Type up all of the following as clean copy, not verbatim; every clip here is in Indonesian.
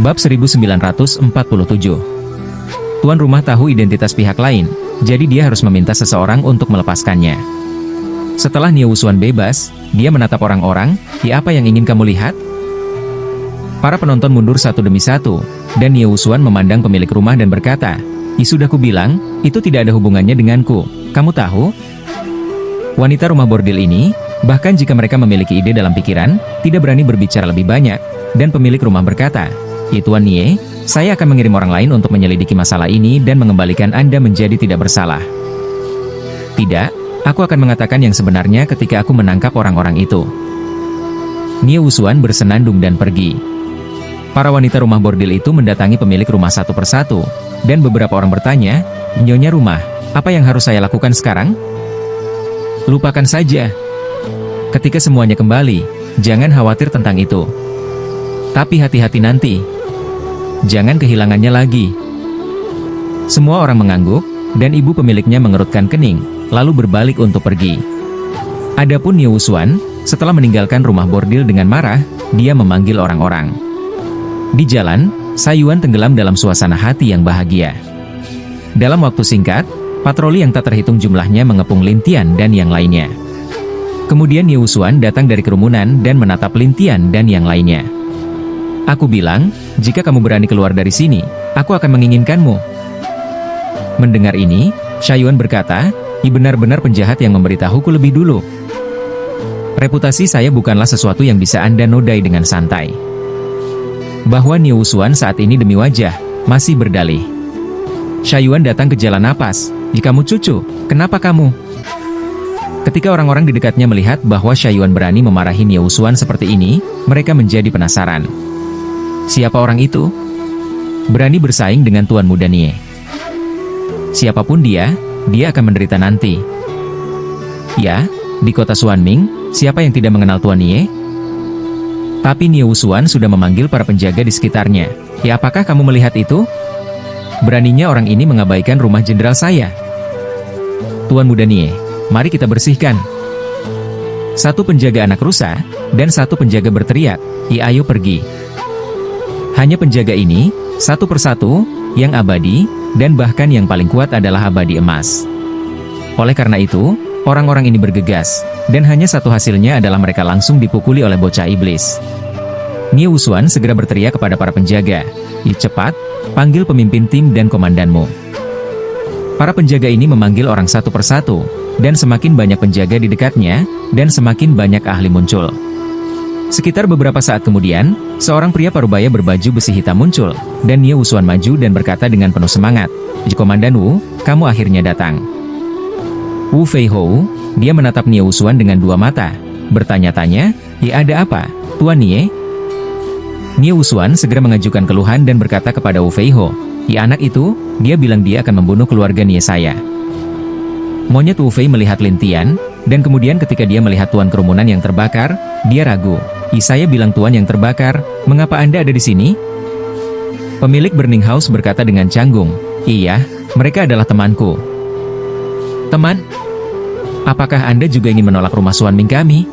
Bab 1947. Tuan rumah tahu identitas pihak lain, jadi dia harus meminta seseorang untuk melepaskannya. Setelah Nie Wusuan bebas, dia menatap orang-orang, apa yang ingin kamu lihat? Para penonton mundur satu demi satu, dan Nie Wusuan memandang pemilik rumah dan berkata, sudah kubilang, itu tidak ada hubungannya denganku, kamu tahu? Wanita rumah bordil ini, bahkan jika mereka memiliki ide dalam pikiran, tidak berani berbicara lebih banyak, dan pemilik rumah berkata, Tuan Nie, saya akan mengirim orang lain untuk menyelidiki masalah ini dan mengembalikan Anda menjadi tidak bersalah. Tidak, aku akan mengatakan yang sebenarnya ketika aku menangkap orang-orang itu. Nie Wusuan bersenandung dan pergi. Para wanita rumah bordil itu mendatangi pemilik rumah satu persatu, dan beberapa orang bertanya, Nyonya rumah, apa yang harus saya lakukan sekarang? Lupakan saja. Ketika semuanya kembali, jangan khawatir tentang itu. Tapi hati-hati nanti. Jangan kehilangannya lagi. Semua orang mengangguk, dan ibu pemiliknya mengerutkan kening, lalu berbalik untuk pergi. Adapun Nie Wusuan, setelah meninggalkan rumah bordil dengan marah, dia memanggil orang-orang. Di jalan, Sayuan tenggelam dalam suasana hati yang bahagia. Dalam waktu singkat, patroli yang tak terhitung jumlahnya mengepung Lin Tian dan yang lainnya. Kemudian Nie Wusuan datang dari kerumunan dan menatap Lin Tian dan yang lainnya. Aku bilang, jika kamu berani keluar dari sini, aku akan menginginkanmu. Mendengar ini, Sayuan berkata, benar-benar penjahat yang memberitahuku lebih dulu. Reputasi saya bukanlah sesuatu yang bisa Anda nodai dengan santai. Bahwa Nie Wusuan saat ini demi wajah, masih berdalih. Sayuan datang ke jalan napas, kamu cucu, kenapa kamu? Ketika orang-orang di dekatnya melihat bahwa Sayuan berani memarahi Nie Wusuan seperti ini, mereka menjadi penasaran. Siapa orang itu? Berani bersaing dengan Tuan Muda Nie. Siapapun dia akan menderita nanti. Ya, di kota Xuanming, siapa yang tidak mengenal Tuan Nie? Tapi Nie Wusuan sudah memanggil para penjaga di sekitarnya. Apakah kamu melihat itu? Beraninya orang ini mengabaikan rumah jenderal saya. Tuan Muda Nie, mari kita bersihkan. Satu penjaga anak rusa, dan satu penjaga berteriak, ayo pergi. Hanya penjaga ini, satu persatu, yang abadi, dan bahkan yang paling kuat adalah abadi emas. Oleh karena itu, orang-orang ini bergegas, dan hanya satu hasilnya adalah mereka langsung dipukuli oleh bocah iblis. Nie Wusuan segera berteriak kepada para penjaga, cepat, panggil pemimpin tim dan komandanmu. Para penjaga ini memanggil orang satu persatu, dan semakin banyak penjaga di dekatnya, dan semakin banyak ahli muncul. Sekitar beberapa saat kemudian, seorang pria parubaya berbaju besi hitam muncul, dan Nie Wusuan maju dan berkata dengan penuh semangat, Komandan Wu, kamu akhirnya datang. Wu Fei Hou, dia menatap Nie Wusuan dengan dua mata, bertanya-tanya, ada apa, Tuan Nie? Nie Wusuan segera mengajukan keluhan dan berkata kepada Wu Fei Hou, anak itu, dia bilang dia akan membunuh keluarga Nie saya. Monyet Wu Fei melihat Lin Tian, dan kemudian ketika dia melihat tuan kerumunan yang terbakar, dia ragu. Saya bilang tuan yang terbakar, mengapa Anda ada di sini? Pemilik Burning House berkata dengan canggung, iya, mereka adalah temanku. Teman? Apakah Anda juga ingin menolak rumah Xuanming kami?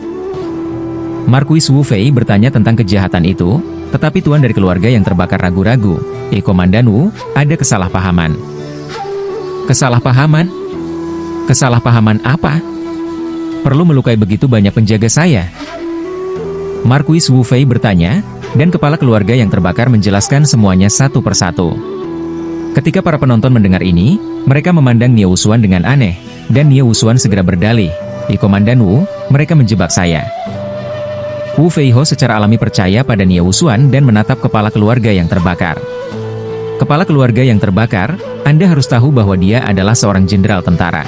Marquis Wu Fei bertanya tentang kejahatan itu, tetapi tuan dari keluarga yang terbakar ragu-ragu. Komandan Wu, ada kesalahpahaman. Kesalahpahaman? Kesalahpahaman apa? Perlu melukai begitu banyak penjaga saya? Marquis Wu Fei bertanya, dan kepala keluarga yang terbakar menjelaskan semuanya satu persatu. Ketika para penonton mendengar ini, mereka memandang Nie Wusuan dengan aneh, dan Nie Wusuan segera berdalih, Komandan Wu, mereka menjebak saya. Wu Fei Ho secara alami percaya pada Nie Wusuan dan menatap kepala keluarga yang terbakar. Kepala keluarga yang terbakar, Anda harus tahu bahwa dia adalah seorang jenderal tentara.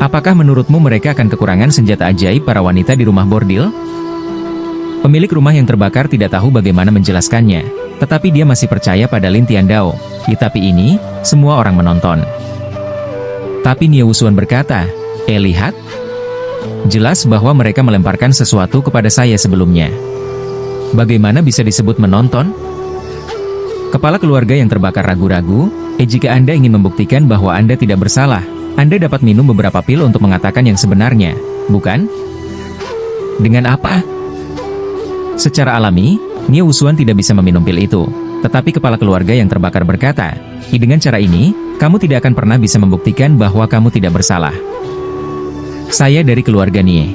Apakah menurutmu mereka akan kekurangan senjata ajaib para wanita di rumah bordil? Pemilik rumah yang terbakar tidak tahu bagaimana menjelaskannya, tetapi dia masih percaya pada Lin Tian Dao. Tapi ini, semua orang menonton. Tapi Nie Wusuan berkata, lihat. Jelas bahwa mereka melemparkan sesuatu kepada saya sebelumnya. Bagaimana bisa disebut menonton? Kepala keluarga yang terbakar ragu-ragu, jika Anda ingin membuktikan bahwa Anda tidak bersalah, Anda dapat minum beberapa pil untuk mengatakan yang sebenarnya, bukan? Dengan apa? Secara alami, Nie Wusuan tidak bisa meminum pil itu, Tetapi kepala keluarga yang terbakar berkata, dengan cara ini, kamu tidak akan pernah bisa membuktikan bahwa kamu tidak bersalah. Saya dari keluarga Nie.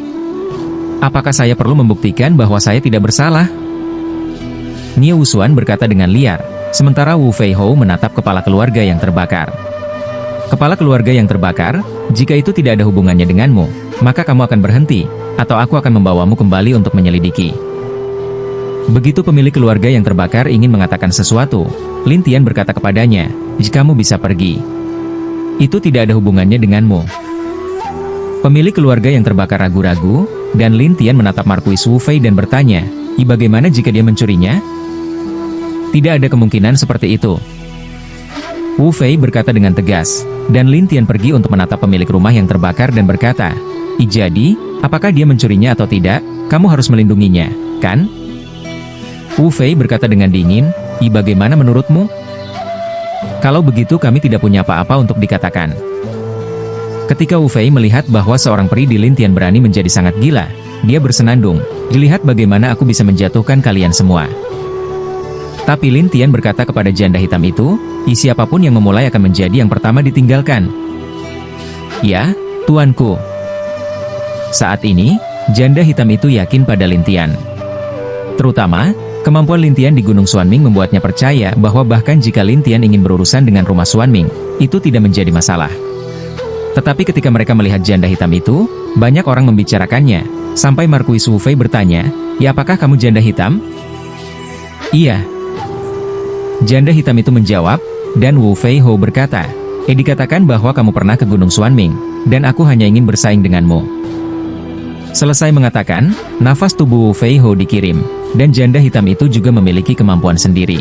Apakah saya perlu membuktikan bahwa saya tidak bersalah? Nie Wusuan berkata dengan liar, sementara Wu Feihou menatap kepala keluarga yang terbakar. Kepala keluarga yang terbakar, jika itu tidak ada hubungannya denganmu, maka kamu akan berhenti, atau aku akan membawamu kembali untuk menyelidiki. Begitu pemilik keluarga yang terbakar ingin mengatakan sesuatu, Lin Tian berkata kepadanya, kamu bisa pergi. Itu tidak ada hubungannya denganmu. Pemilik keluarga yang terbakar ragu-ragu, dan Lin Tian menatap Markuis Wu Fei dan bertanya, bagaimana jika dia mencurinya? Tidak ada kemungkinan seperti itu. Wu Fei berkata dengan tegas, dan Lin Tian pergi untuk menatap pemilik rumah yang terbakar dan berkata, jadi, apakah dia mencurinya atau tidak, kamu harus melindunginya, kan? Wu Fei berkata dengan dingin, bagaimana menurutmu? Kalau begitu kami tidak punya apa-apa untuk dikatakan. Ketika Wu Fei melihat bahwa seorang peri di Lin Tian berani menjadi sangat gila, dia bersenandung, dilihat bagaimana aku bisa menjatuhkan kalian semua. Tapi Lin Tian berkata kepada janda hitam itu, siapapun yang memulai akan menjadi yang pertama ditinggalkan. Ya, tuanku. Saat ini, janda hitam itu yakin pada Lin Tian. Terutama, kemampuan Lin Tian di Gunung Xuanming membuatnya percaya bahwa bahkan jika Lin Tian ingin berurusan dengan rumah Xuanming, itu tidak menjadi masalah. Tetapi ketika mereka melihat janda hitam itu, banyak orang membicarakannya, sampai Markuis Wu Fei bertanya, apakah kamu janda hitam? Iya. Janda hitam itu menjawab, dan Wu Fei Ho berkata, dikatakan bahwa kamu pernah ke Gunung Xuanming, dan aku hanya ingin bersaing denganmu. Selesai mengatakan, nafas tubuh Wu Fei Ho dikirim, dan janda hitam itu juga memiliki kemampuan sendiri.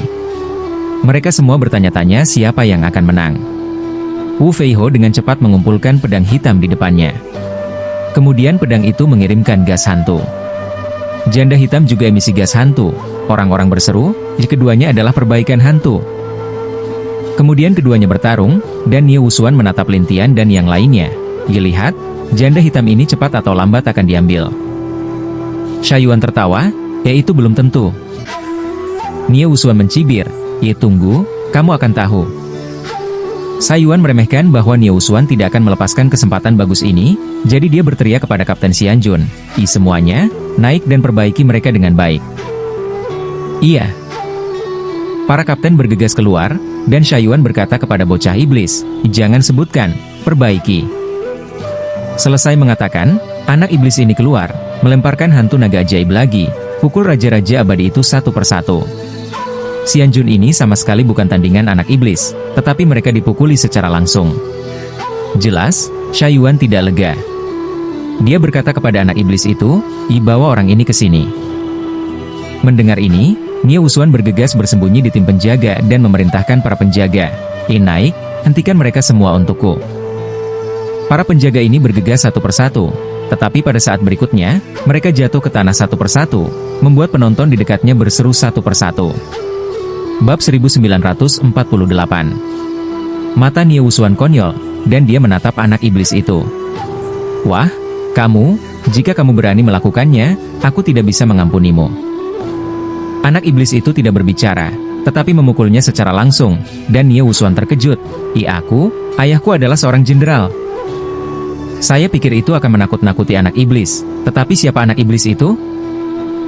Mereka semua bertanya-tanya siapa yang akan menang. Wu Fei Ho dengan cepat mengumpulkan pedang hitam di depannya. Kemudian pedang itu mengirimkan gas hantu. Janda hitam juga emisi gas hantu. Orang-orang berseru, keduanya adalah perbaikan hantu. Kemudian keduanya bertarung, dan Nie Wusuan menatap Lin Tian dan yang lainnya. Lihat, janda hitam ini cepat atau lambat akan diambil. Shaiyuan tertawa, itu belum tentu. Nie Wusuan mencibir, tunggu, kamu akan tahu. Shaiyuan meremehkan bahwa Nie Wusuan tidak akan melepaskan kesempatan bagus ini, jadi dia berteriak kepada Kapten Xianjun, semuanya, naik dan perbaiki mereka dengan baik. Iya. Para kapten bergegas keluar, dan Shaiyuan berkata kepada bocah iblis, jangan sebutkan, perbaiki. Selesai mengatakan, anak iblis ini keluar, melemparkan hantu naga ajaib lagi, pukul raja-raja abadi itu satu persatu. Xianjun ini sama sekali bukan tandingan anak iblis, tetapi mereka dipukuli secara langsung. Jelas, Shaiyuan tidak lega. Dia berkata kepada anak iblis itu, bawa orang ini ke sini. Mendengar ini, Nie Wusuan bergegas bersembunyi di tim penjaga dan memerintahkan para penjaga, naik, hentikan mereka semua untukku. Para penjaga ini bergegas satu persatu, tetapi pada saat berikutnya, mereka jatuh ke tanah satu persatu, membuat penonton di dekatnya berseru satu persatu. Bab 1948. Mata Nie Wusuan konyol, dan dia menatap anak iblis itu. Wah, kamu, jika kamu berani melakukannya, aku tidak bisa mengampunimu. Anak iblis itu tidak berbicara, tetapi memukulnya secara langsung, dan Nie Wusuan terkejut. Ayahku adalah seorang jenderal. Saya pikir itu akan menakut-nakuti anak iblis, tetapi siapa anak iblis itu?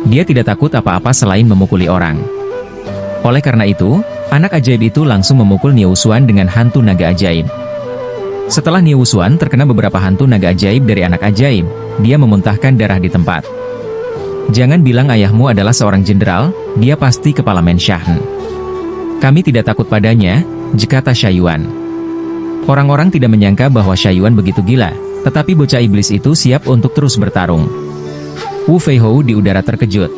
Dia tidak takut apa-apa selain memukuli orang. Oleh karena itu, anak ajaib itu langsung memukul Nie Wusuan dengan hantu naga ajaib. Setelah Nie Wusuan terkena beberapa hantu naga ajaib dari anak ajaib, dia memuntahkan darah di tempat. Jangan bilang ayahmu adalah seorang jenderal, dia pasti kepala Menshahen. Kami tidak takut padanya, kata Shaiyuan. Orang-orang tidak menyangka bahwa Shaiyuan begitu gila, tetapi bocah iblis itu siap untuk terus bertarung. Wu Fei Ho di udara terkejut.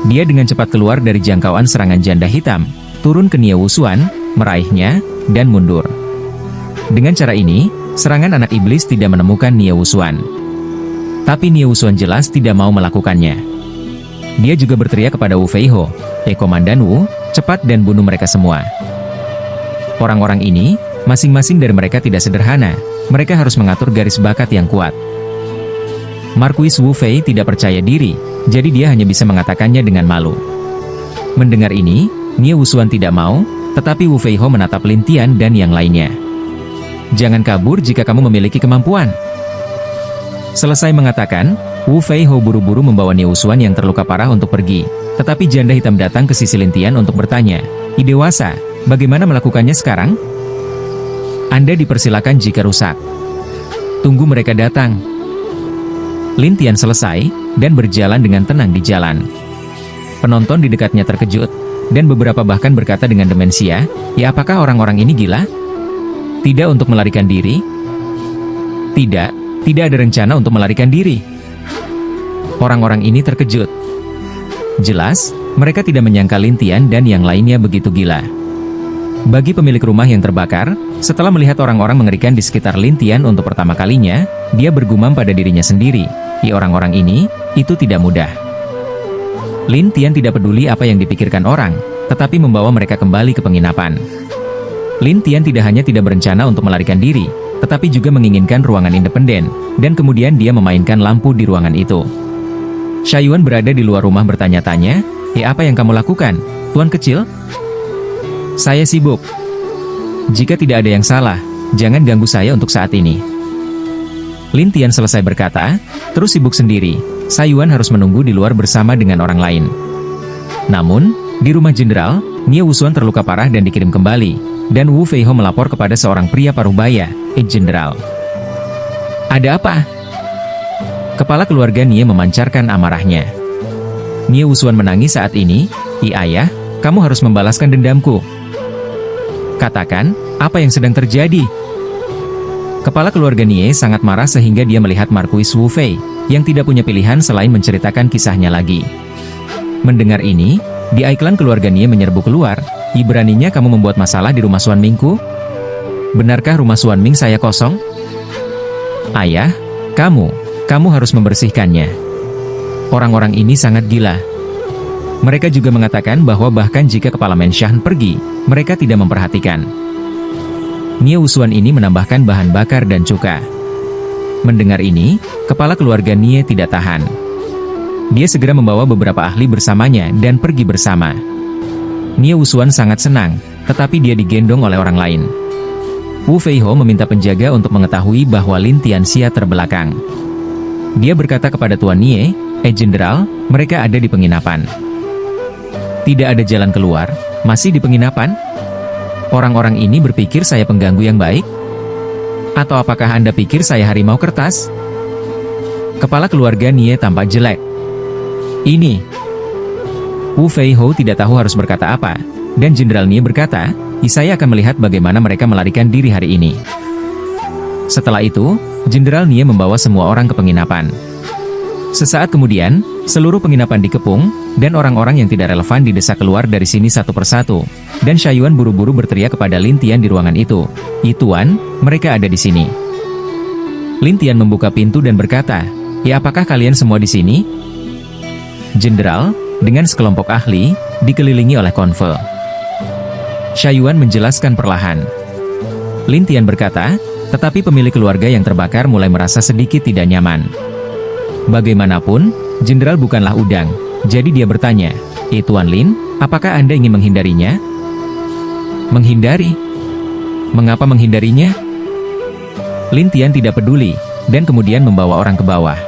Dia dengan cepat keluar dari jangkauan serangan janda hitam, turun ke Nie Wusuan, meraihnya, dan mundur. Dengan cara ini, serangan anak iblis tidak menemukan Nie Wusuan. Tapi Nie Wusuan jelas tidak mau melakukannya. Dia juga berteriak kepada Wu Fei Ho, Komandan Wu, cepat dan bunuh mereka semua. Orang-orang ini, masing-masing dari mereka tidak sederhana, mereka harus mengatur garis bakat yang kuat. Markuis Wu Fei tidak percaya diri, jadi dia hanya bisa mengatakannya dengan malu. Mendengar ini, Nie Wusuan tidak mau, tetapi Wu Feiho menatap Lin Tian dan yang lainnya. Jangan kabur jika kamu memiliki kemampuan. Selesai mengatakan, Wu Feiho buru-buru membawa Nie Wusuan yang terluka parah untuk pergi. Tetapi janda hitam datang ke sisi Lin Tian untuk bertanya, "Dewasa, bagaimana melakukannya sekarang? Anda dipersilakan jika rusak. Tunggu mereka datang." Lin Tian selesai, dan berjalan dengan tenang di jalan. Penonton di dekatnya terkejut, dan beberapa bahkan berkata dengan demensia, "Ya, apakah orang-orang ini gila? Tidak untuk melarikan diri? Tidak ada rencana untuk melarikan diri." Orang-orang ini terkejut. Jelas, mereka tidak menyangka Lin Tian dan yang lainnya begitu gila. Bagi pemilik rumah yang terbakar, setelah melihat orang-orang mengerikan di sekitar Lin Tian untuk pertama kalinya, dia bergumam pada dirinya sendiri, orang-orang ini, itu tidak mudah. Lin Tian tidak peduli apa yang dipikirkan orang, tetapi membawa mereka kembali ke penginapan. Lin Tian tidak hanya tidak berencana untuk melarikan diri, tetapi juga menginginkan ruangan independen, dan kemudian dia memainkan lampu di ruangan itu. Shaiyuan berada di luar rumah bertanya-tanya, apa yang kamu lakukan, Tuan Kecil?" "Saya sibuk. Jika tidak ada yang salah, jangan ganggu saya untuk saat ini." Lin Tian selesai berkata, terus sibuk sendiri. Shaiyuan harus menunggu di luar bersama dengan orang lain. Namun, di rumah jenderal, Nie Wusuan terluka parah dan dikirim kembali, dan Wu Feiho melapor kepada seorang pria paruhbaya, Jenderal. "Ada apa?" Kepala keluarga Nie memancarkan amarahnya. Nie Wusuan menangis saat ini, "Ayah, kamu harus membalaskan dendamku. Katakan, apa yang sedang terjadi?" Kepala keluarga Nie sangat marah sehingga dia melihat Markuis Wu Fei, yang tidak punya pilihan selain menceritakan kisahnya lagi. Mendengar ini, di iklan keluarga Nie menyerbu keluar, "Beraninya kamu membuat masalah di rumah Suan Mingku? Benarkah rumah Suan Ming saya kosong? Ayah, kamu harus membersihkannya. Orang-orang ini sangat gila." Mereka juga mengatakan bahwa bahkan jika kepala Menshan pergi, mereka tidak memperhatikan. Nie Wusuan ini menambahkan bahan bakar dan cuka. Mendengar ini, kepala keluarga Nie tidak tahan. Dia segera membawa beberapa ahli bersamanya dan pergi bersama. Nie Wusuan sangat senang, tetapi dia digendong oleh orang lain. Wu Feiho meminta penjaga untuk mengetahui bahwa Lin Tianxia terbelakang. Dia berkata kepada Tuan Nie, Jenderal, mereka ada di penginapan." "Tidak ada jalan keluar, masih di penginapan? Orang-orang ini berpikir saya pengganggu yang baik? Atau apakah Anda pikir saya harimau kertas?" Kepala keluarga Nie tampak jelek. "Ini..." Wu Feiho tidak tahu harus berkata apa, dan Jenderal Nie berkata, "Saya akan melihat bagaimana mereka melarikan diri hari ini." Setelah itu, Jenderal Nie membawa semua orang ke penginapan. Sesaat kemudian, seluruh penginapan dikepung, dan orang-orang yang tidak relevan didesak keluar dari sini satu persatu, dan Shaiyuan buru-buru berteriak kepada Lin Tian di ruangan itu, "Tuan, mereka ada di sini." Lin Tian membuka pintu dan berkata, apakah kalian semua di sini?" Jenderal, dengan sekelompok ahli, dikelilingi oleh konvel. Shaiyuan menjelaskan perlahan. Lin Tian berkata, tetapi pemilik keluarga yang terbakar mulai merasa sedikit tidak nyaman. Bagaimanapun, Jenderal bukanlah udang, jadi dia bertanya, Tuan Lin, apakah Anda ingin menghindarinya?" "Menghindari? Mengapa menghindarinya?" Lin Tian tidak peduli, dan kemudian membawa orang ke bawah.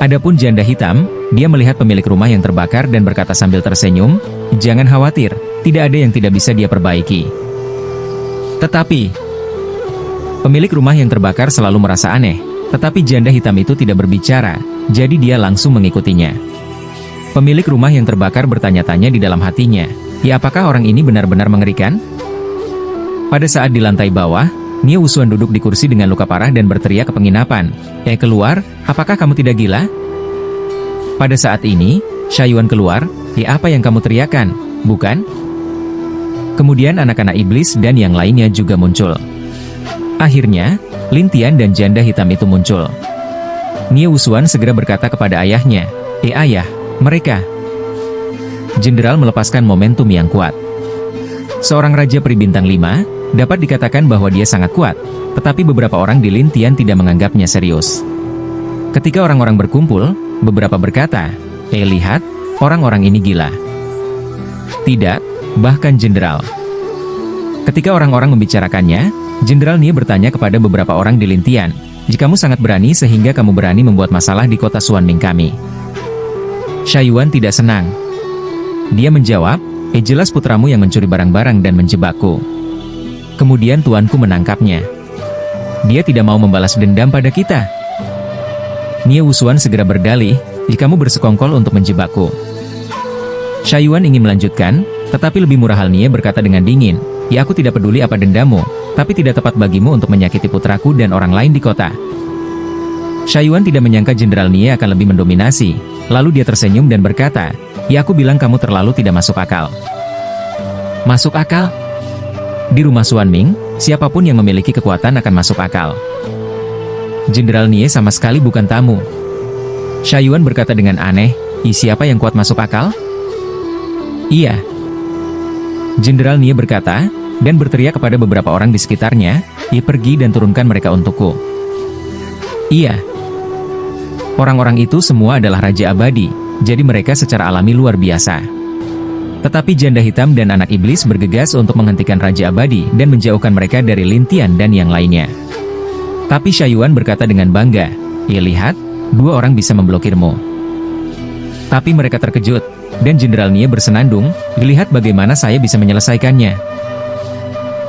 Adapun janda hitam, dia melihat pemilik rumah yang terbakar dan berkata sambil tersenyum, "Jangan khawatir, tidak ada yang tidak bisa dia perbaiki." Tetapi pemilik rumah yang terbakar selalu merasa aneh, tetapi janda hitam itu tidak berbicara, jadi dia langsung mengikutinya. Pemilik rumah yang terbakar bertanya-tanya di dalam hatinya, apakah orang ini benar-benar mengerikan? Pada saat di lantai bawah, Nie Wusuan duduk di kursi dengan luka parah dan berteriak ke penginapan, keluar, apakah kamu tidak gila?" Pada saat ini, Shaiyuan keluar, apa yang kamu teriakan, bukan? Kemudian anak-anak iblis dan yang lainnya juga muncul. Akhirnya, Lin Tian dan janda hitam itu muncul. Nie Wusuan segera berkata kepada ayahnya, ayah, mereka." Jenderal melepaskan momentum yang kuat. Seorang raja peri bintang 5, dapat dikatakan bahwa dia sangat kuat, tetapi beberapa orang di Lin Tian tidak menganggapnya serius. Ketika orang-orang berkumpul, beberapa berkata, lihat, orang-orang ini gila." "Tidak, bahkan jenderal. Ketika orang-orang membicarakannya, Jenderal Nie bertanya kepada beberapa orang di Lintian, "Jikamu sangat berani sehingga kamu berani membuat masalah di kota Xuanming kami." Shaiyuan tidak senang. Dia menjawab, jelas putramu yang mencuri barang-barang dan menjebakku. Kemudian tuanku menangkapnya. Dia tidak mau membalas dendam pada kita." Nie Wusuan segera berdalih, "Jikamu bersekongkol untuk menjebakku." Shaiyuan ingin melanjutkan, tetapi lebih murah hal Nie berkata dengan dingin, "Ya, aku tidak peduli apa dendamu, tapi tidak tepat bagimu untuk menyakiti putraku dan orang lain di kota." Shaiyuan tidak menyangka Jenderal Nie akan lebih mendominasi, lalu dia tersenyum dan berkata, "Ya, aku bilang kamu terlalu tidak masuk akal." Masuk akal? Di rumah Xuanming, siapapun yang memiliki kekuatan akan masuk akal. Jenderal Nie sama sekali bukan tamu. Shaiyuan berkata dengan aneh, Siapa yang kuat masuk akal?" "Iya." Jenderal Nie berkata, dan berteriak kepada beberapa orang di sekitarnya, "Pergi dan turunkan mereka untukku." "Iya." Orang-orang itu semua adalah Raja Abadi, jadi mereka secara alami luar biasa. Tetapi Janda Hitam dan Anak Iblis bergegas untuk menghentikan Raja Abadi dan menjauhkan mereka dari Lintian dan yang lainnya. Tapi Shaiyuan berkata dengan bangga, "Lihat, 2 orang bisa memblokirmu." Tapi mereka terkejut, dan Jenderal Nie bersenandung, "Lihat bagaimana saya bisa menyelesaikannya."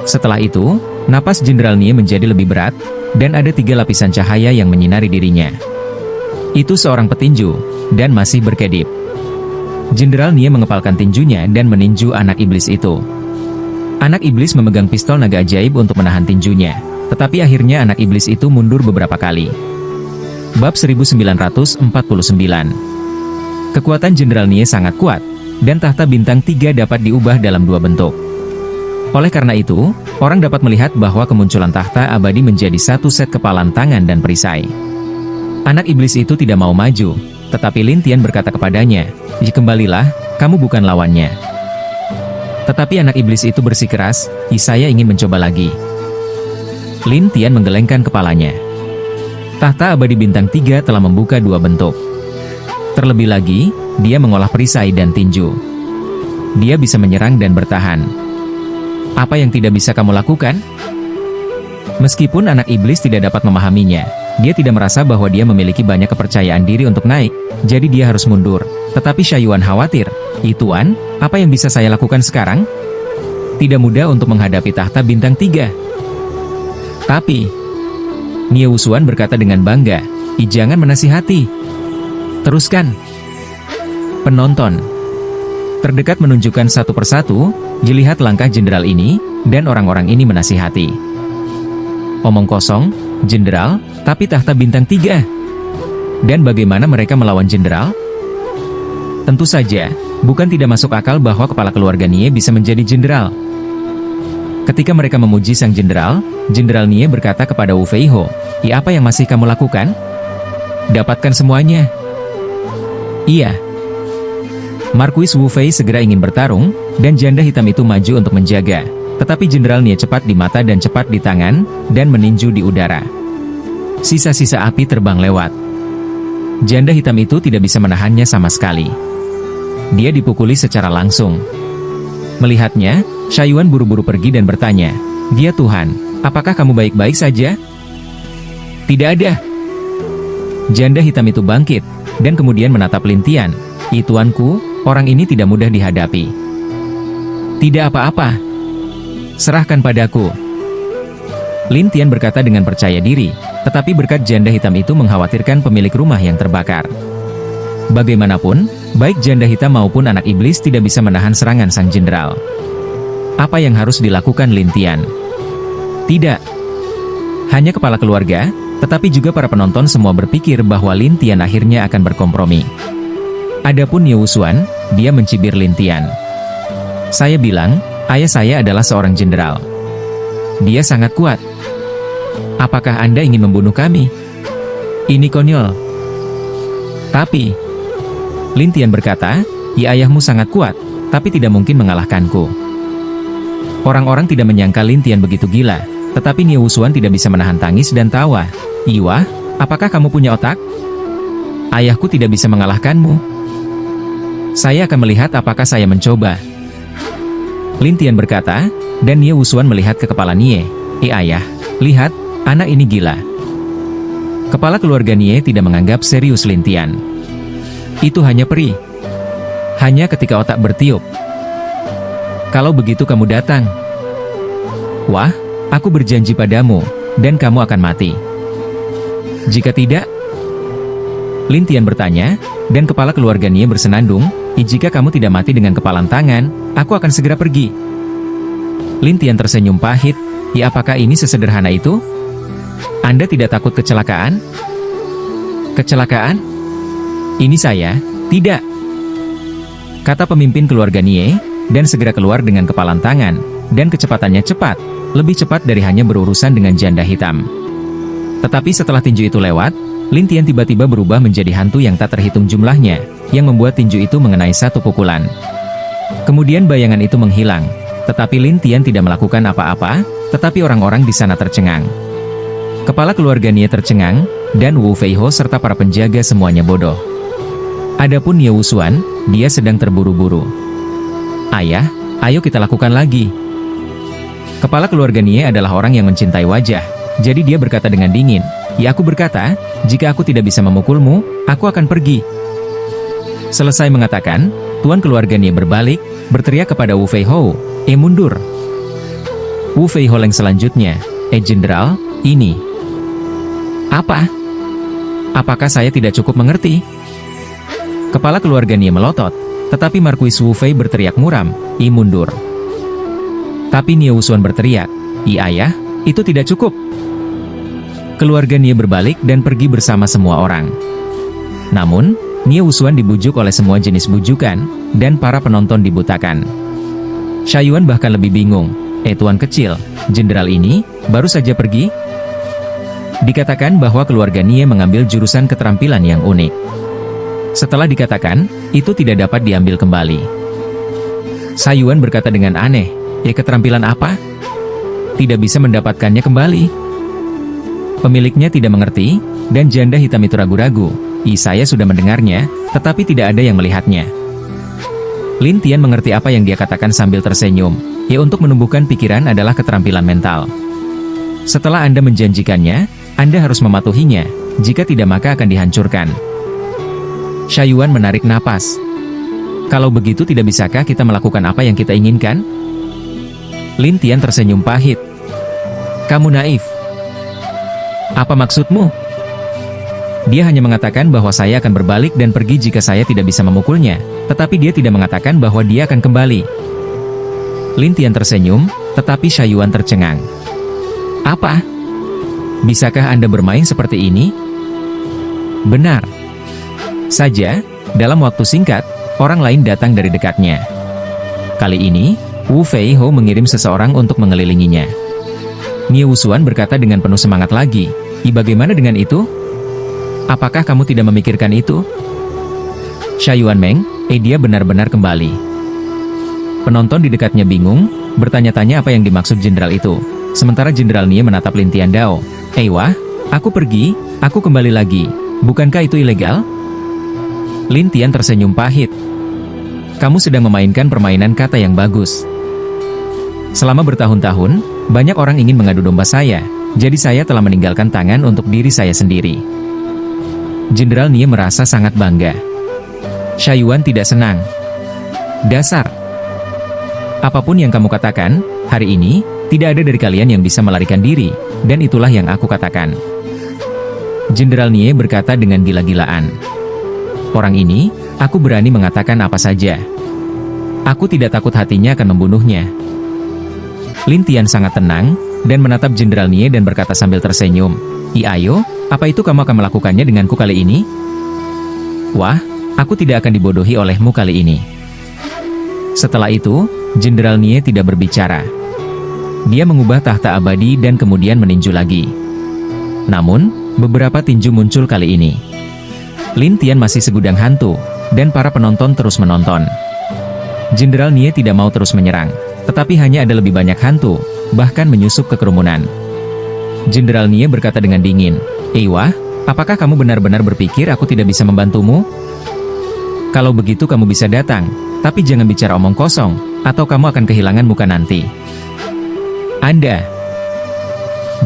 Setelah itu, napas Jenderal Nie menjadi lebih berat, dan ada 3 lapisan cahaya yang menyinari dirinya. Itu seorang petinju, dan masih berkedip. Jenderal Nie mengepalkan tinjunya dan meninju Anak Iblis itu. Anak Iblis memegang pistol naga ajaib untuk menahan tinjunya, tetapi akhirnya Anak Iblis itu mundur beberapa kali. Bab 1949. Kekuatan Jenderal Nie sangat kuat, dan tahta bintang 3 dapat diubah dalam 2 bentuk. Oleh karena itu, orang dapat melihat bahwa kemunculan tahta abadi menjadi 1 set kepalan tangan dan perisai. Anak Iblis itu tidak mau maju, tetapi Lintian berkata kepadanya, "Kembalilah, kamu bukan lawannya." Tetapi Anak Iblis itu bersikeras, "Saya ingin mencoba lagi." Lintian menggelengkan kepalanya. Tahta abadi bintang 3 telah membuka 2 bentuk. Terlebih lagi, dia mengolah perisai dan tinju. Dia bisa menyerang dan bertahan. "Apa yang tidak bisa kamu lakukan?" Meskipun Anak Iblis tidak dapat memahaminya, dia tidak merasa bahwa dia memiliki banyak kepercayaan diri untuk naik, jadi dia harus mundur. Tetapi Shaiyuan khawatir, "Tuan, apa yang bisa saya lakukan sekarang?" Tidak mudah untuk menghadapi tahta bintang 3. Tapi, Nie Wusuan berkata dengan bangga, "Jangan menasihati. Teruskan." Penonton terdekat menunjukkan satu persatu, dilihat langkah jenderal ini, dan orang-orang ini menasihati. "Omong kosong, jenderal, tapi tahta bintang 3. Dan bagaimana mereka melawan jenderal?" Tentu saja, bukan tidak masuk akal bahwa kepala keluarga Nie bisa menjadi jenderal. Ketika mereka memuji sang jenderal, Jenderal Nie berkata kepada Wu Feiho, "Apa yang masih kamu lakukan? Dapatkan semuanya." "Iya." Markuis Wu Fei segera ingin bertarung, dan janda hitam itu maju untuk menjaga. Tetapi Jenderal Nie cepat di mata dan cepat di tangan, dan meninju di udara. Sisa-sisa api terbang lewat. Janda hitam itu tidak bisa menahannya sama sekali. Dia dipukuli secara langsung. Melihatnya, Shaiyuan buru-buru pergi dan bertanya, "Dia Tuhan, apakah kamu baik-baik saja?" "Tidak ada." Janda hitam itu bangkit, dan kemudian menatap Lintian. Tuanku, orang ini tidak mudah dihadapi." "Tidak apa-apa. Serahkan padaku." Lintian berkata dengan percaya diri, tetapi berkat janda hitam itu mengkhawatirkan pemilik rumah yang terbakar. Bagaimanapun, baik janda hitam maupun Anak Iblis tidak bisa menahan serangan sang jenderal. Apa yang harus dilakukan Lintian? Tidak hanya kepala keluarga, tetapi juga para penonton semua berpikir bahwa Lintian akhirnya akan berkompromi. Adapun Nie Wusuan, dia mencibir Lintian. "Saya bilang, ayah saya adalah seorang jenderal. Dia sangat kuat. Apakah Anda ingin membunuh kami? Ini konyol." Tapi, Lintian berkata, "Ayahmu sangat kuat, tapi tidak mungkin mengalahkanku." Orang-orang tidak menyangka Lintian begitu gila, tetapi Nie Wusuan tidak bisa menahan tangis dan tawa. "Iwah, apakah kamu punya otak? Ayahku tidak bisa mengalahkanmu. Saya akan melihat apakah saya mencoba." Lin Tian berkata, dan Nie Wusuan melihat ke kepala Nie. Ayah, lihat, anak ini gila. Kepala keluarga Nie tidak menganggap serius Lin Tian. Itu hanya peri. Hanya ketika otak bertiup. Kalau begitu kamu datang. Wah, aku berjanji padamu, dan kamu akan mati. Jika tidak, Lin Tian bertanya, dan kepala keluarga Nie bersenandung, jika kamu tidak mati dengan kepalan tangan, aku akan segera pergi. Lin Tian tersenyum pahit, apakah ini sesederhana itu? Anda tidak takut kecelakaan? Kecelakaan? Ini saya, tidak. Kata pemimpin keluarga Nie, dan segera keluar dengan kepalan tangan, dan kecepatannya cepat, lebih cepat dari hanya berurusan dengan janda hitam. Tetapi setelah tinju itu lewat, Lin Tian tiba-tiba berubah menjadi hantu yang tak terhitung jumlahnya, yang membuat tinju itu mengenai satu pukulan. Kemudian bayangan itu menghilang, tetapi Lin Tian tidak melakukan apa-apa, tetapi orang-orang di sana tercengang. Kepala keluarga Nie tercengang, dan Wu Feiho serta para penjaga semuanya bodoh. Adapun Nie Wusuan, dia sedang terburu-buru. Ayah, ayo kita lakukan lagi. Kepala keluarga Nie adalah orang yang mencintai wajah, jadi dia berkata dengan dingin, aku berkata, jika aku tidak bisa memukulmu, aku akan pergi. Selesai mengatakan, tuan keluarga Nie berbalik, berteriak kepada Wu Feiho, mundur. Wu Feiho yang selanjutnya, Jenderal, ini. Apa? Apakah saya tidak cukup mengerti? Kepala keluarga Nie melotot, tetapi Markuis Wu Fei berteriak muram, mundur. Tapi Nie Wusuan berteriak, ayah, itu tidak cukup. Keluarga Nie berbalik dan pergi bersama semua orang. Namun, Nie Wusuan dibujuk oleh semua jenis bujukan, dan para penonton dibutakan. Shaiyuan bahkan lebih bingung, tuan kecil, jenderal ini, baru saja pergi? Dikatakan bahwa keluarga Nie mengambil jurusan keterampilan yang unik. Setelah dikatakan, itu tidak dapat diambil kembali. Shaiyuan berkata dengan aneh, keterampilan apa? Tidak bisa mendapatkannya kembali. Pemiliknya tidak mengerti, dan janda hitam itu ragu-ragu. Saya sudah mendengarnya, tetapi tidak ada yang melihatnya. Lin Tian mengerti apa yang dia katakan sambil tersenyum. Untuk menumbuhkan pikiran adalah keterampilan mental. Setelah Anda menjanjikannya, Anda harus mematuhinya. Jika tidak maka akan dihancurkan. Shaiyuan menarik napas. Kalau begitu tidak bisakah kita melakukan apa yang kita inginkan? Lin Tian tersenyum pahit. Kamu naif. Apa maksudmu? Dia hanya mengatakan bahwa saya akan berbalik dan pergi jika saya tidak bisa memukulnya, tetapi dia tidak mengatakan bahwa dia akan kembali. Lin Tian tersenyum, tetapi Shaiyuan tercengang. Apa? Bisakah Anda bermain seperti ini? Benar. Saja, dalam waktu singkat, orang lain datang dari dekatnya. Kali ini, Wu Feiho mengirim seseorang untuk mengelilinginya. Nie Wusuan berkata dengan penuh semangat lagi, bagaimana dengan itu? Apakah kamu tidak memikirkan itu? Shaiyuan Meng, dia benar-benar kembali. Penonton di dekatnya bingung, bertanya-tanya apa yang dimaksud jenderal itu. Sementara Jenderal Nie menatap Lin Tian Dao. Wah, aku pergi, aku kembali lagi. Bukankah itu ilegal? Lin Tian tersenyum pahit. Kamu sedang memainkan permainan kata yang bagus. Selama bertahun-tahun, banyak orang ingin mengadu domba saya, jadi saya telah meninggalkan tangan untuk diri saya sendiri. Jenderal Nie merasa sangat bangga. Shaiyuan tidak senang. Dasar. Apapun yang kamu katakan, hari ini, tidak ada dari kalian yang bisa melarikan diri, dan itulah yang aku katakan. Jenderal Nie berkata dengan gila-gilaan. Orang ini, aku berani mengatakan apa saja. Aku tidak takut hatinya akan membunuhnya. Lin Tian sangat tenang, dan menatap Jenderal Nie dan berkata sambil tersenyum, ayo, apa itu kamu akan melakukannya denganku kali ini? Wah, aku tidak akan dibodohi olehmu kali ini. Setelah itu, Jenderal Nie tidak berbicara. Dia mengubah tahta abadi dan kemudian meninju lagi. Namun, beberapa tinju muncul kali ini. Lin Tian masih segudang hantu, dan para penonton terus menonton. Jenderal Nie tidak mau terus menyerang, tetapi hanya ada lebih banyak hantu, bahkan menyusup ke kerumunan. Jenderal Nie berkata dengan dingin, wah, apakah kamu benar-benar berpikir aku tidak bisa membantumu? Kalau begitu kamu bisa datang, tapi jangan bicara omong kosong, atau kamu akan kehilangan muka nanti. Anda.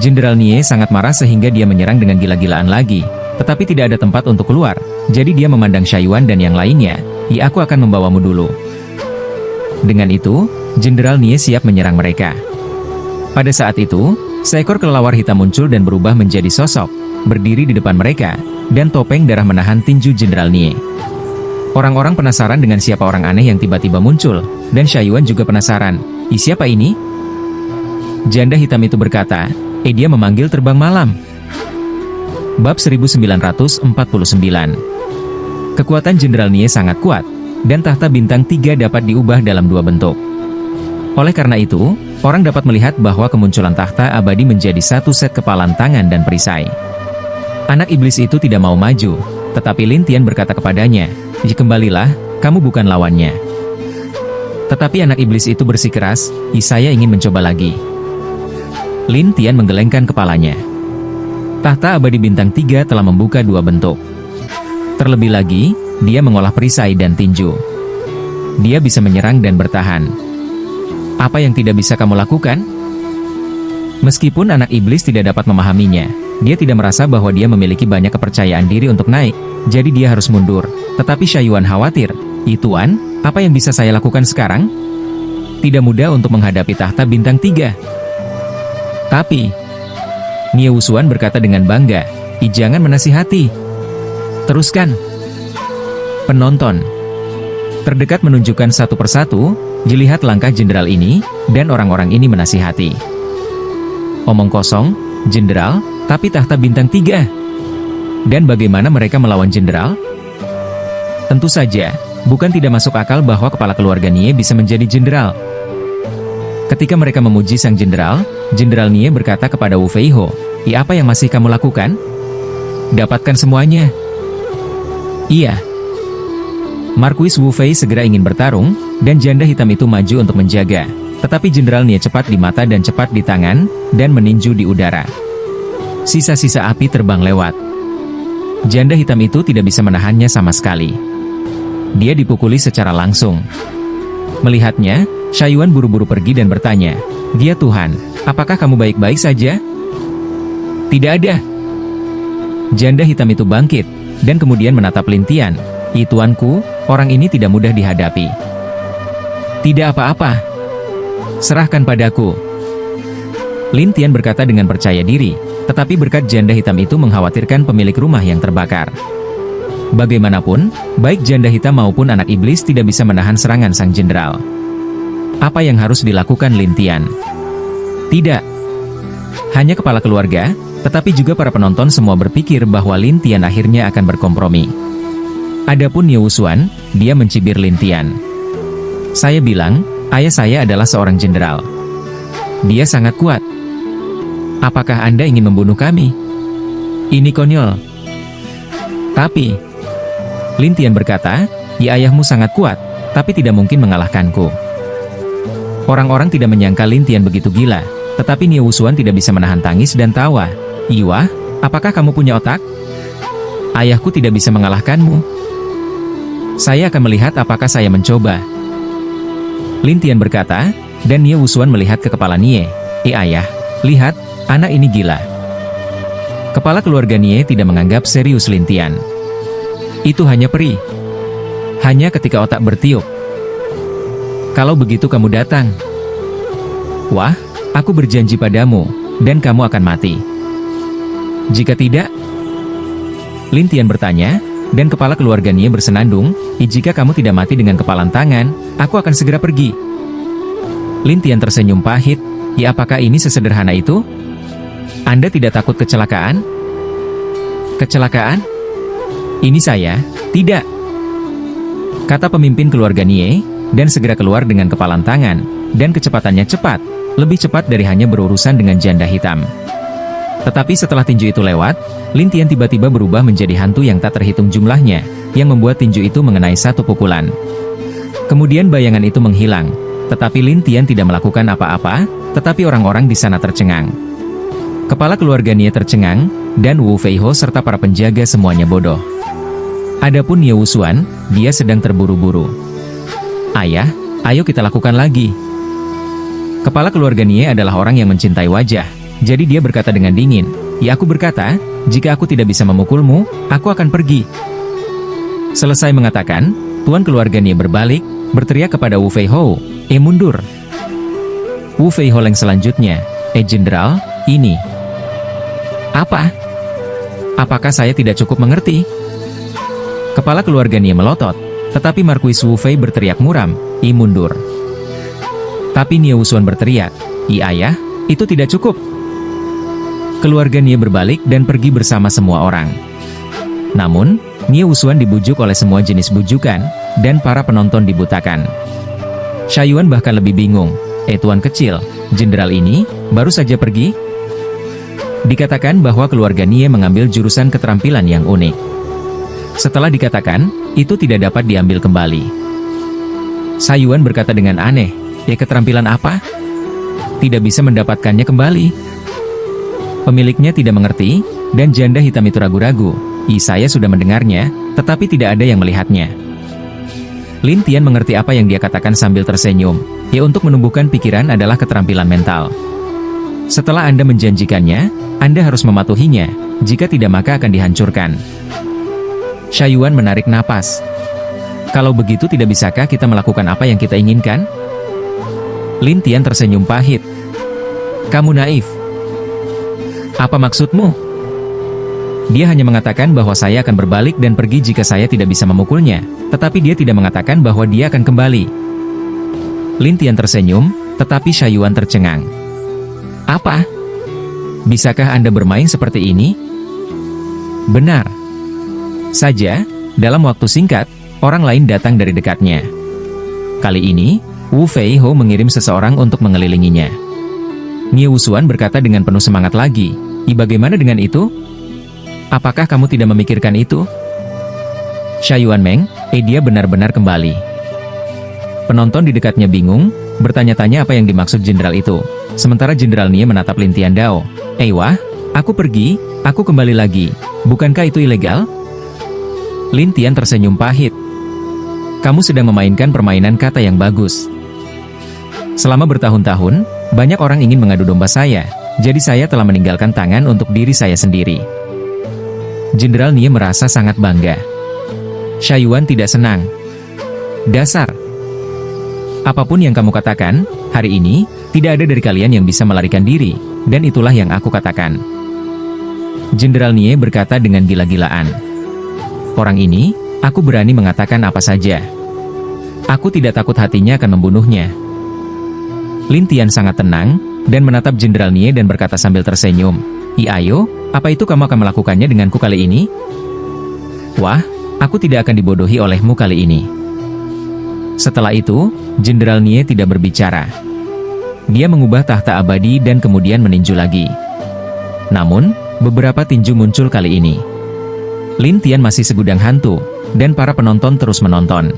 Jenderal Nie sangat marah sehingga dia menyerang dengan gila-gilaan lagi, tetapi tidak ada tempat untuk keluar, jadi dia memandang Shaiyuan dan yang lainnya. Aku akan membawamu dulu. Dengan itu, Jenderal Nie siap menyerang mereka. Pada saat itu, seekor kelelawar hitam muncul dan berubah menjadi sosok, berdiri di depan mereka, dan topeng darah menahan tinju Jenderal Nie. Orang-orang penasaran dengan siapa orang aneh yang tiba-tiba muncul, dan Shaiyuan juga penasaran, siapa ini? Janda hitam itu berkata, dia memanggil terbang malam. Bab 1949. Kekuatan Jenderal Nie sangat kuat, dan tahta bintang 3 dapat diubah dalam 2 bentuk. Oleh karena itu, orang dapat melihat bahwa kemunculan tahta abadi menjadi satu set kepalan tangan dan perisai. Anak iblis itu tidak mau maju, tetapi Lin Tian berkata kepadanya, kembalilah, kamu bukan lawannya. Tetapi anak iblis itu bersikeras, saya ingin mencoba lagi. Lin Tian menggelengkan kepalanya. Tahta abadi bintang 3 telah membuka 2 bentuk. Terlebih lagi, dia mengolah perisai dan tinju. Dia bisa menyerang dan bertahan. Apa yang tidak bisa kamu lakukan? Meskipun anak iblis tidak dapat memahaminya, dia tidak merasa bahwa dia memiliki banyak kepercayaan diri untuk naik, jadi dia harus mundur. Tetapi Shaiyuan khawatir, Tuan, apa yang bisa saya lakukan sekarang? Tidak mudah untuk menghadapi tahta bintang 3. Tapi, Nie Wusuan berkata dengan bangga, jangan menasihati. Teruskan. Penonton terdekat menunjukkan satu persatu, dilihat langkah jenderal ini, dan orang-orang ini menasihati. Omong kosong, jenderal, tapi tahta bintang 3. Dan bagaimana mereka melawan jenderal? Tentu saja, bukan tidak masuk akal bahwa kepala keluarga Nie bisa menjadi jenderal. Ketika mereka memuji sang jenderal, Jenderal Nie berkata kepada Wu Feiho, apa yang masih kamu lakukan? Dapatkan semuanya. Iya. Markuis Wu Fei segera ingin bertarung, dan janda hitam itu maju untuk menjaga. Tetapi Jenderal Nie cepat di mata dan cepat di tangan, dan meninju di udara. Sisa-sisa api terbang lewat. Janda hitam itu tidak bisa menahannya sama sekali. Dia dipukuli secara langsung. Melihatnya, Shaiyuan buru-buru pergi dan bertanya, "Dia Tuhan, apakah kamu baik-baik saja?" "Tidak ada." Janda hitam itu bangkit, dan kemudian menatap Lin Tian. Tuanku, orang ini tidak mudah dihadapi." "Tidak apa-apa. Serahkan padaku." Lin Tian berkata dengan percaya diri, tetapi berkat janda hitam itu mengkhawatirkan pemilik rumah yang terbakar. Bagaimanapun, baik janda hitam maupun anak iblis tidak bisa menahan serangan sang jenderal. Apa yang harus dilakukan Lin Tian? Tidak hanya kepala keluarga, tetapi juga para penonton semua berpikir bahwa Lin Tian akhirnya akan berkompromi. Adapun Nie Wusuan, dia mencibir Lin Tian. "Saya bilang, ayah saya adalah seorang jenderal. Dia sangat kuat. Apakah Anda ingin membunuh kami? Ini konyol." Tapi, Lin Tian berkata, ayahmu sangat kuat, tapi tidak mungkin mengalahkanku." Orang-orang tidak menyangka Lin Tian begitu gila, tetapi Nie Wusuan tidak bisa menahan tangis dan tawa. "Iwah, apakah kamu punya otak? Ayahku tidak bisa mengalahkanmu. Saya akan melihat apakah saya mencoba." Lin Tian berkata, dan Nie Wusuan melihat ke kepala Nie. Ayah, lihat, anak ini gila." Kepala keluarga Nie tidak menganggap serius Lin Tian. Itu hanya peri. Hanya ketika otak bertiup. "Kalau begitu kamu datang." "Wah, aku berjanji padamu, dan kamu akan mati." "Jika tidak?" Lin Tian bertanya, dan kepala keluarga Nie bersenandung, "Jika kamu tidak mati dengan kepalan tangan, aku akan segera pergi." Lin Tian tersenyum pahit, apakah ini sesederhana itu? Anda tidak takut kecelakaan?" "Kecelakaan? Ini saya, tidak," kata pemimpin keluarga Nie, dan segera keluar dengan kepalan tangan, dan kecepatannya cepat, lebih cepat dari hanya berurusan dengan janda hitam. Tetapi setelah tinju itu lewat, Lin Tian tiba-tiba berubah menjadi hantu yang tak terhitung jumlahnya, yang membuat tinju itu mengenai satu pukulan. Kemudian bayangan itu menghilang, tetapi Lin Tian tidak melakukan apa-apa, tetapi orang-orang di sana tercengang. Kepala keluarga Nie tercengang, dan Wu Feiho serta para penjaga semuanya bodoh. Adapun Nie Wusuan, dia sedang terburu-buru. "Ayah, Ayo kita lakukan lagi. Kepala keluarga Nie adalah orang yang mencintai wajah, jadi dia berkata dengan dingin, "Ya, aku berkata, jika aku tidak bisa memukulmu, aku akan pergi." Selesai mengatakan, tuan keluarga Nie berbalik, berteriak kepada Wu Fei Hou, mundur." Wu Fei Hou yang selanjutnya, Jenderal, ini. Apa? Apakah saya tidak cukup mengerti? Kepala keluarga Nie melotot, tetapi Markuis Wu Fei berteriak muram, mundur." Tapi Nie Wusuan berteriak, ayah, itu tidak cukup." Keluarga Nie berbalik dan pergi bersama semua orang. Namun, Nie Wusuan dibujuk oleh semua jenis bujukan, dan para penonton dibutakan. Shaiyuan bahkan lebih bingung, tuan kecil, jenderal ini, baru saja pergi? Dikatakan bahwa keluarga Nie mengambil jurusan keterampilan yang unik. Setelah dikatakan, itu tidak dapat diambil kembali. Shaiyuan berkata dengan aneh, keterampilan apa? Tidak bisa mendapatkannya kembali. Pemiliknya tidak mengerti, dan janda hitam itu ragu-ragu. Saya sudah mendengarnya, tetapi tidak ada yang melihatnya. Lin Tian mengerti apa yang dia katakan sambil tersenyum. Untuk menumbuhkan pikiran adalah keterampilan mental. Setelah Anda menjanjikannya, Anda harus mematuhinya. Jika tidak maka akan dihancurkan. Shaiyuan menarik napas. Kalau begitu tidak bisakah kita melakukan apa yang kita inginkan? Lin Tian tersenyum pahit. Kamu naif. Apa maksudmu? Dia hanya mengatakan bahwa saya akan berbalik dan pergi jika saya tidak bisa memukulnya, tetapi dia tidak mengatakan bahwa dia akan kembali. Lin Tian tersenyum, tetapi Shaiyuan tercengang. Apa? Bisakah Anda bermain seperti ini? Benar saja, dalam waktu singkat, orang lain datang dari dekatnya. Kali ini, Wu Fei Hou mengirim seseorang untuk mengelilinginya. Nie Wusuan berkata dengan penuh semangat lagi, bagaimana dengan itu? Apakah kamu tidak memikirkan itu? Shaiyuan Meng, dia benar-benar kembali. Penonton di dekatnya bingung, bertanya-tanya apa yang dimaksud jenderal itu. Sementara Jenderal Nie menatap Lin Tian Dao. Wah, aku pergi, aku kembali lagi. Bukankah itu ilegal? Lin Tian tersenyum pahit. Kamu sedang memainkan permainan kata yang bagus. Selama bertahun-tahun, banyak orang ingin mengadu domba saya, jadi saya telah meninggalkan tangan untuk diri saya sendiri. Jenderal Nie merasa sangat bangga. Shaiyuan tidak senang. Dasar. Apapun yang kamu katakan, hari ini, tidak ada dari kalian yang bisa melarikan diri, dan itulah yang aku katakan. Jenderal Nie berkata dengan gila-gilaan. Orang ini, aku berani mengatakan apa saja. Aku tidak takut hatinya akan membunuhnya. Lin Tian sangat tenang, dan menatap Jenderal Nie dan berkata sambil tersenyum, ayo, apa itu kamu akan melakukannya denganku kali ini? Wah, aku tidak akan dibodohi olehmu kali ini. Setelah itu, Jenderal Nie tidak berbicara. Dia mengubah tahta abadi dan kemudian meninju lagi. Namun, beberapa tinju muncul kali ini. Lin Tian masih segudang hantu, dan para penonton terus menonton.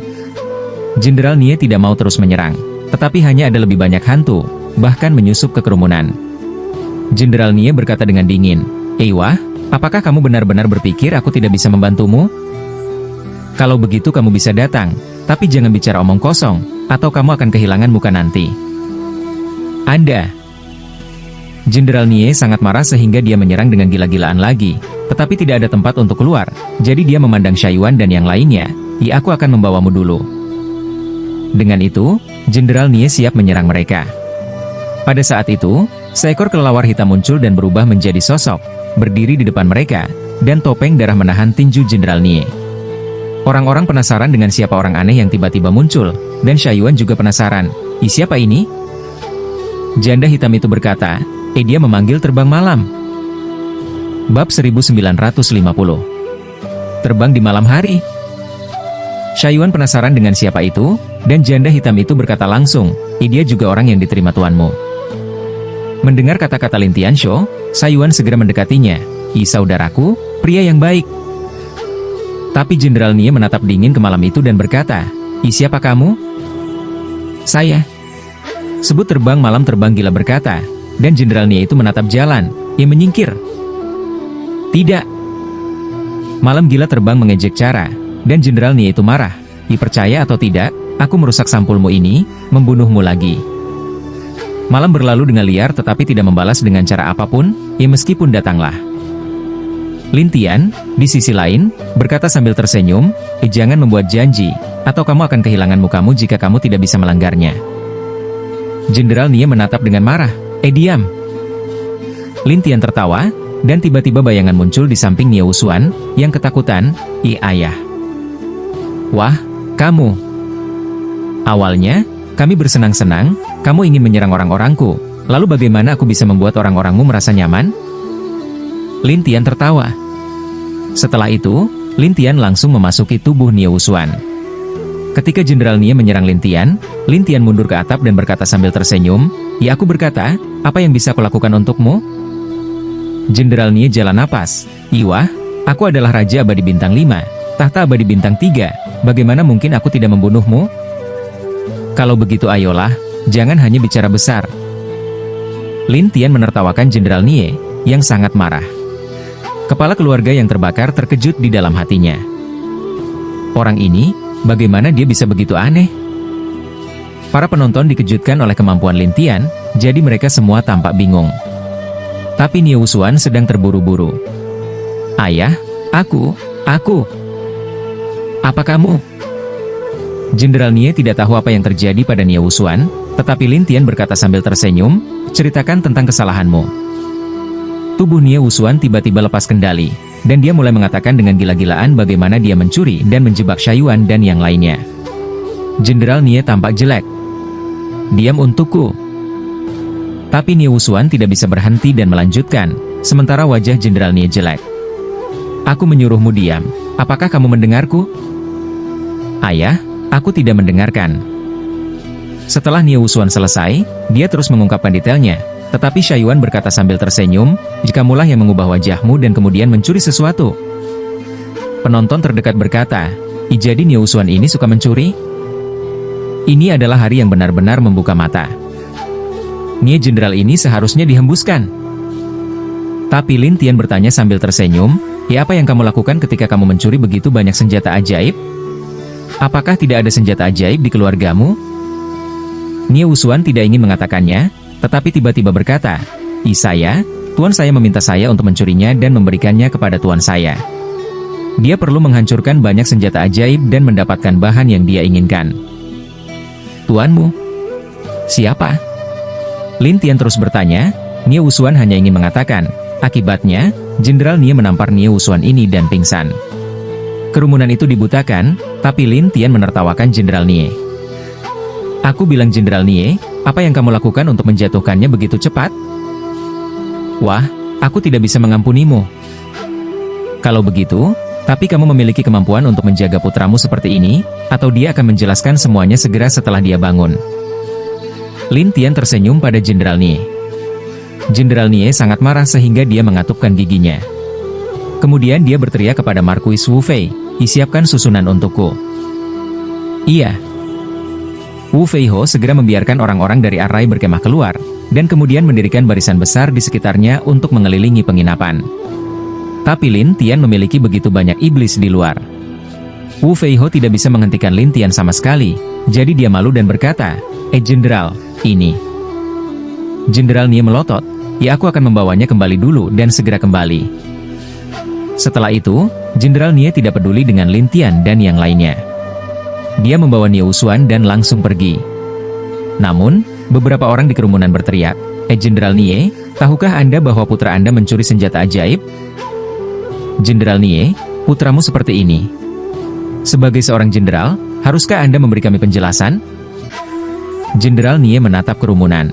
Jenderal Nie tidak mau terus menyerang, tetapi hanya ada lebih banyak hantu, bahkan menyusup ke kerumunan. Jenderal Nie berkata dengan dingin, wah, apakah kamu benar-benar berpikir aku tidak bisa membantumu? Kalau begitu kamu bisa datang, tapi jangan bicara omong kosong, atau kamu akan kehilangan muka nanti. Anda. Jenderal Nie sangat marah sehingga dia menyerang dengan gila-gilaan lagi, tetapi tidak ada tempat untuk keluar, jadi dia memandang Shaiyuan dan yang lainnya, aku akan membawamu dulu. Dengan itu, Jenderal Nie siap menyerang mereka. Pada saat itu, seekor kelelawar hitam muncul dan berubah menjadi sosok, berdiri di depan mereka, dan topeng darah menahan tinju Jenderal Nie. Orang-orang penasaran dengan siapa orang aneh yang tiba-tiba muncul, dan Shaiyuan juga penasaran, siapa ini? Janda hitam itu berkata, dia memanggil terbang malam. Bab 1950. Terbang di malam hari. Shaiyuan penasaran dengan siapa itu, dan janda hitam itu berkata langsung, dia juga orang yang diterima tuanmu. Mendengar kata-kata Lin Tianxiu, Shaiyuan segera mendekatinya. Saudaraku, pria yang baik. Tapi Jenderal Nie menatap dingin ke malam itu dan berkata, siapa kamu? Saya. Sebut terbang malam terbang gila berkata, dan Jenderal Nie itu menatap jalan, menyingkir. Tidak. Malam gila terbang mengejek cara, dan Jenderal Nie itu marah. Percaya atau tidak, aku merusak sampulmu ini, membunuhmu lagi. Malam berlalu dengan liar tetapi tidak membalas dengan cara apapun, meskipun datanglah. Lin Tian, di sisi lain, berkata sambil tersenyum, jangan membuat janji, atau kamu akan kehilangan mukamu jika kamu tidak bisa melanggarnya. Jenderal Nie menatap dengan marah, diam. Lin Tian tertawa, dan tiba-tiba bayangan muncul di samping Nie Wusuan, yang ketakutan, ayah. Wah, kamu. Awalnya, kami bersenang-senang, kamu ingin menyerang orang-orangku, lalu bagaimana aku bisa membuat orang-orangmu merasa nyaman? Lin Tian tertawa. Setelah itu, Lin Tian langsung memasuki tubuh Nie Wusuan. Ketika Jenderal Nie menyerang Lin Tian mundur ke atap dan berkata sambil tersenyum, aku berkata, apa yang bisa aku lakukan untukmu? Jenderal Nie jala napas, wah, aku adalah Raja Abadi Bintang 5, tahta Abadi Bintang 3, bagaimana mungkin aku tidak membunuhmu? Kalau begitu ayolah, jangan hanya bicara besar. Lin Tian menertawakan Jenderal Nie, yang sangat marah. Kepala keluarga yang terbakar terkejut di dalam hatinya. Orang ini, bagaimana dia bisa begitu aneh? Para penonton dikejutkan oleh kemampuan Lin Tian, jadi mereka semua tampak bingung. Tapi Nie Wusuan sedang terburu-buru. Ayah, aku. Apa kamu? Jenderal Nie tidak tahu apa yang terjadi pada Nie Wusuan, tetapi Lin Tian berkata sambil tersenyum, ceritakan tentang kesalahanmu. Tubuh Nie Wusuan tiba-tiba lepas kendali, dan dia mulai mengatakan dengan gila-gilaan bagaimana dia mencuri dan menjebak Shaiyuan dan yang lainnya. Jenderal Nie tampak jelek. Diam untukku. Tapi Nie Wusuan tidak bisa berhenti dan melanjutkan, sementara wajah Jenderal Nie jelek. Aku menyuruhmu diam, apakah kamu mendengarku? Ayah, aku tidak mendengarkan. Setelah Nie Wusuan selesai, dia terus mengungkapkan detailnya. Tetapi Shaiyuan berkata sambil tersenyum, kamulah yang mengubah wajahmu dan kemudian mencuri sesuatu. Penonton terdekat berkata, jadi Nie Wusuan ini suka mencuri? Ini adalah hari yang benar-benar membuka mata. Nie Jenderal ini seharusnya dihembuskan. Tapi Lin Tian bertanya sambil tersenyum, apa yang kamu lakukan ketika kamu mencuri begitu banyak senjata ajaib? Apakah tidak ada senjata ajaib di keluargamu? Nie Wusuan tidak ingin mengatakannya, tetapi tiba-tiba berkata, tuan saya meminta saya untuk mencurinya dan memberikannya kepada tuan saya. Dia perlu menghancurkan banyak senjata ajaib dan mendapatkan bahan yang dia inginkan. Tuanmu? Siapa? Lin Tian terus bertanya, Nie Wusuan hanya ingin mengatakan, akibatnya, Jenderal Nie menampar Nie Wusuan ini dan pingsan. Kerumunan itu dibutakan, tapi Lin Tian menertawakan Jenderal Nie. Aku bilang Jenderal Nie, apa yang kamu lakukan untuk menjatuhkannya begitu cepat? Wah, aku tidak bisa mengampunimu. Kalau begitu, tapi kamu memiliki kemampuan untuk menjaga putramu seperti ini, atau dia akan menjelaskan semuanya segera setelah dia bangun. Lin Tian tersenyum pada Jenderal Nie. Jenderal Nie sangat marah sehingga dia mengatupkan giginya. Kemudian dia berteriak kepada Marquis Wu Fei, siapkan susunan untukku. Iya. Wu Feiho segera membiarkan orang-orang dari Arai berkemah keluar, dan kemudian mendirikan barisan besar di sekitarnya untuk mengelilingi penginapan. Tapi Lin Tian memiliki begitu banyak iblis di luar. Wu Feiho tidak bisa menghentikan Lin Tian sama sekali, jadi dia malu dan berkata, Jenderal, ini. Jenderal Nie melotot, aku akan membawanya kembali dulu dan segera kembali. Setelah itu, Jenderal Nie tidak peduli dengan Lin Tian dan yang lainnya. Dia membawa Nie Wusuan dan langsung pergi. Namun, beberapa orang di kerumunan berteriak, Jenderal Nie, tahukah Anda bahwa putra Anda mencuri senjata ajaib? Jenderal Nie, putramu seperti ini. Sebagai seorang jenderal, haruskah Anda memberi kami penjelasan? Jenderal Nie menatap kerumunan.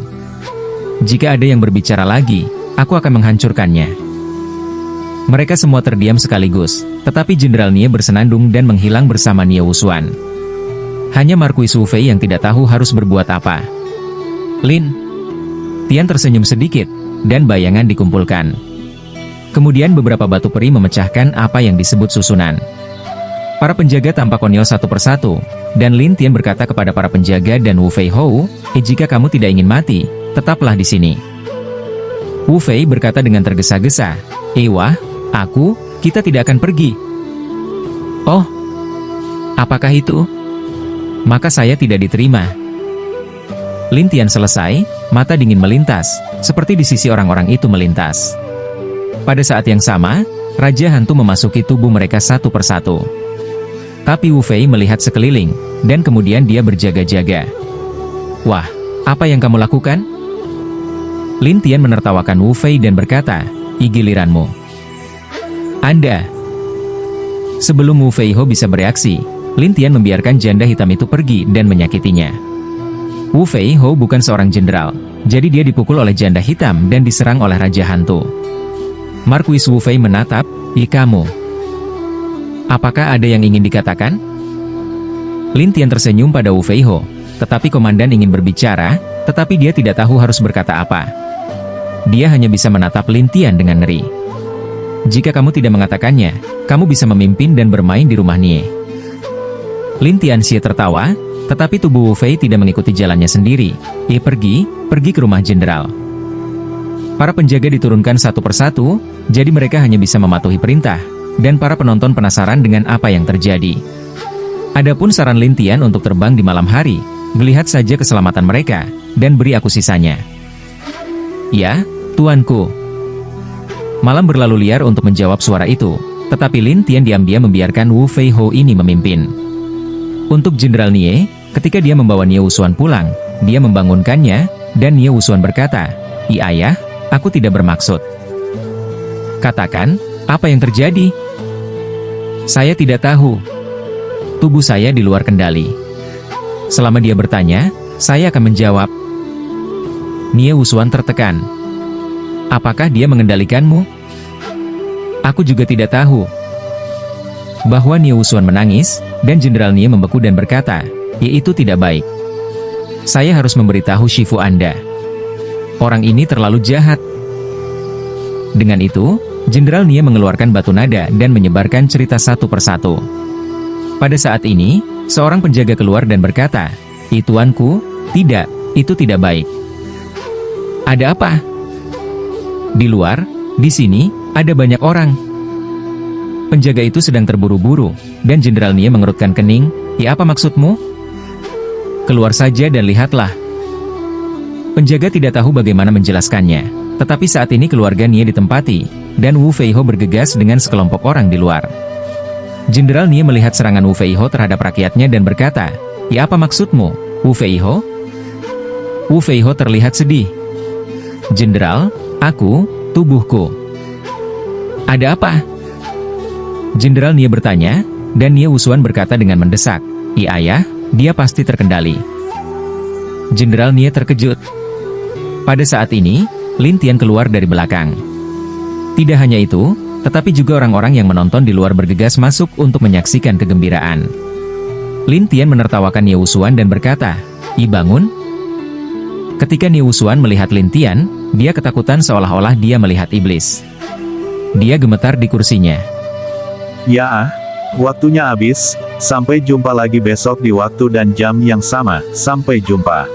Jika ada yang berbicara lagi, aku akan menghancurkannya. Mereka semua terdiam sekaligus, tetapi Jenderal Nie bersenandung dan menghilang bersama Nie Wusuan. Hanya Marquis Wu Fei yang tidak tahu harus berbuat apa. Lin Tian tersenyum sedikit, dan bayangan dikumpulkan. Kemudian beberapa batu peri memecahkan apa yang disebut susunan. Para penjaga tampak konyol satu persatu, dan Lin Tian berkata kepada para penjaga dan Wu Fei Hou, jika kamu tidak ingin mati, tetaplah di sini. Wu Fei berkata dengan tergesa-gesa, wah, kita tidak akan pergi. Oh, apakah itu? maka saya tidak diterima. Lin Tian selesai, mata dingin melintas, seperti di sisi orang-orang itu melintas. Pada saat yang sama, Raja Hantu memasuki tubuh mereka satu persatu. Tapi Wu Fei melihat sekeliling, dan kemudian dia berjaga-jaga. Wah, apa yang kamu lakukan? Lin Tian menertawakan Wu Fei dan berkata, giliranmu. Anda. Sebelum Wu Fei Ho bisa bereaksi, Lin Tian membiarkan janda hitam itu pergi dan menyakitinya. Wu Fei Ho bukan seorang jenderal, jadi dia dipukul oleh janda hitam dan diserang oleh Raja Hantu. Marquis Wu Fei menatap, kamu. Apakah ada yang ingin dikatakan? Lin Tian tersenyum pada Wu Fei Ho, tetapi komandan ingin berbicara, tetapi dia tidak tahu harus berkata apa. Dia hanya bisa menatap Lin Tian dengan ngeri. Jika kamu tidak mengatakannya, kamu bisa memimpin dan bermain di rumah Nie. Lin Tian Xie tertawa, tetapi tubuh Wu Fei tidak mengikuti jalannya sendiri. Pergi ke rumah jenderal. Para penjaga diturunkan satu persatu, jadi mereka hanya bisa mematuhi perintah, dan para penonton penasaran dengan apa yang terjadi. Adapun saran Lin Tian untuk terbang di malam hari, lihat saja keselamatan mereka, dan beri aku sisanya. Ya, tuanku. Malam berlalu liar untuk menjawab suara itu, tetapi Lin Tian diam-diam membiarkan Wu Fei Ho ini memimpin. Untuk Jenderal Nie, ketika dia membawa Nie Wusuan pulang, dia membangunkannya, dan Nie Wusuan berkata, ayah, aku tidak bermaksud. Katakan, apa yang terjadi? Saya tidak tahu. Tubuh saya di luar kendali. Selama dia bertanya, saya akan menjawab. Nie Wusuan tertekan. Apakah dia mengendalikanmu? Aku juga tidak tahu. Bahwa Nie Wusuan menangis, dan Jenderal Nie membeku dan berkata, itu tidak baik. Saya harus memberitahu Shifu Anda. Orang ini terlalu jahat. Dengan itu, Jenderal Nie mengeluarkan batu nada dan menyebarkan cerita satu persatu. Pada saat ini, seorang penjaga keluar dan berkata, tuanku, tidak, itu tidak baik. Ada apa? Di luar, di sini, ada banyak orang. Penjaga itu sedang terburu-buru, dan Jenderal Nie mengerutkan kening, apa maksudmu? Keluar saja dan lihatlah. Penjaga tidak tahu bagaimana menjelaskannya, tetapi saat ini keluarga Nie ditempati, dan Wu Fei Ho bergegas dengan sekelompok orang di luar. Jenderal Nie melihat serangan Wu Fei Ho terhadap rakyatnya dan berkata, apa maksudmu, Wu Fei Ho? Wu Fei Ho terlihat sedih. Jenderal, aku, tubuhku. Ada apa? Jenderal Nie bertanya, dan Nie Wusuan berkata dengan mendesak, ayah, dia pasti terkendali. Jenderal Nie terkejut. Pada saat ini, Lin Tian keluar dari belakang. Tidak hanya itu, tetapi juga orang-orang yang menonton di luar bergegas masuk untuk menyaksikan kegembiraan. Lin Tian menertawakan Nie Wusuan dan berkata, bangun. Ketika Nie Wusuan melihat Lin Tian, dia ketakutan seolah-olah dia melihat iblis. Dia gemetar di kursinya. Ya, waktunya habis. Sampai jumpa lagi besok di waktu dan jam yang sama. Sampai jumpa.